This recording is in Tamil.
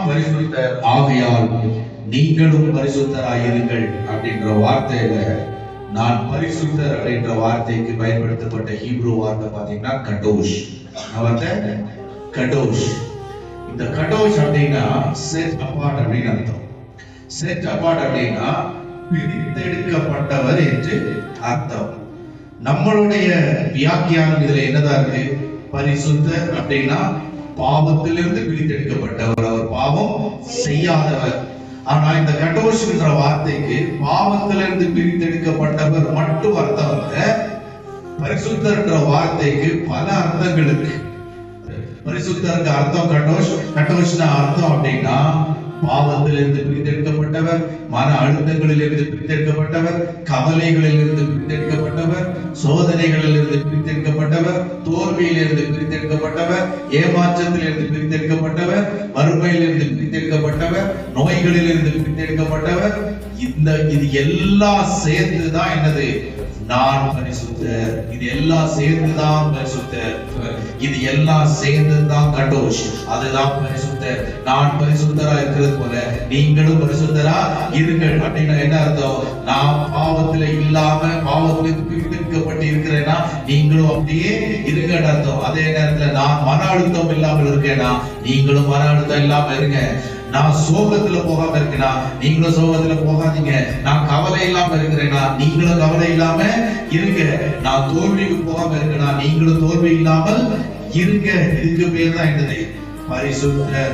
பரிசுத்தர் ஆகையால் நீங்களும் பரிசுத்தராயிருங்கள் அப்படின்ற வார்த்தையில நான் பரிசுத்தர் அப்படின்ற வார்த்தைக்கு பயன்படுத்தப்பட்ட ஹீப்ரு வார்த்தை பாத்தீங்கன்னா கடோஷ். கடோஷ். இந்த கடோஷ் அப்படின்னா செட் அபார்ட் அப்படின்னு அர்த்தம். செட் அபார்ட் அப்படின்னா பிரித்தெடுக்கப்பட்டவர் என்று அர்த்தம். நம்மளுடைய வியாக்கியானம் இதுல என்னதான் இருக்கு? பரிசுத்தர் அப்படின்னா பாவத்திலிருந்து பிரித்தெடுக்கப்பட்டவர், அவர் பாவம் செய்யாதவர். ஆனா இந்த கடோஷ் என்ற வார்த்தைக்கு பாவத்திலிருந்து பிரித்தெடுக்கப்பட்டவர் மட்டும் அர்த்தம் இல்ல, பரிசுத்தர் என்ற வார்த்தைக்கு பல அர்த்தங்கள் இருக்கு. பரிசுத்தருக்கு அர்த்தம் கடோஷ். கடோஷ்னா அர்த்தம் அப்படின்னா பாவத்திலிருந்து பிரித்தெடுக்கப்பட்டவர், மன அழுத்தங்களிலிருந்து பிரித்தெடுக்கப்பட்டவர், கவலைகளிலிருந்து பிரித்தெடுக்கப்பட்டவர், சோதனைகளிலிருந்து பிரித்தெடுக்கப்பட்டவர், தோல்வியிலிருந்து பிரித்தெடுக்கப்பட்டவர், ஏமாற்றத்திலிருந்து பிரித்தெடுக்கப்பட்டவர், வறுமையிலிருந்து பிரித்தெடுக்கப்பட்டவர், நோய்களிலிருந்து பிரித்தெடுக்கப்பட்டவர். இது எல்லாம் சேர்ந்துதான் என்னது? நான் பரிசுத்தர். இது எல்லாம் சேர்ந்துதான் பரிசுத்தர். இது எல்லாம் சேர்ந்துதான் கடோஷ். அதுதான் பரிசுத்தர். நான் பரிசுத்தரா இருக்கிறது போல நீங்களும் பரிசுத்தரா இருங்கள் அப்படின்னா என்ன அர்த்தம்? நான் பாவத்துல இல்லாம பாவத்துல பிரித்தெடுக்கப்பட்டு இருக்கிறேன்னா நீங்களும் அப்படியே இருங்க அர்த்தம். அதே நேரத்துல நான் மன அழுத்தம் இல்லாமல் இருக்கேனா நீங்களும் மன அழுத்தம் இல்லாம இருங்க. நான் சோகத்துல போகாம இருக்கேனா நீங்களும் சோகத்துல போகாதீங்க. நான் கவலை இல்லாம இருக்கிறேனா நீங்களும் கவலை இல்லாம இருங்க. நான் தோல்விக்கு போகாம இருக்கேனா நீங்களும் தோல்வி இல்லாமல் இருங்க. இதுக்கு பேர் தான் என்னது? பரிசுத்தர்.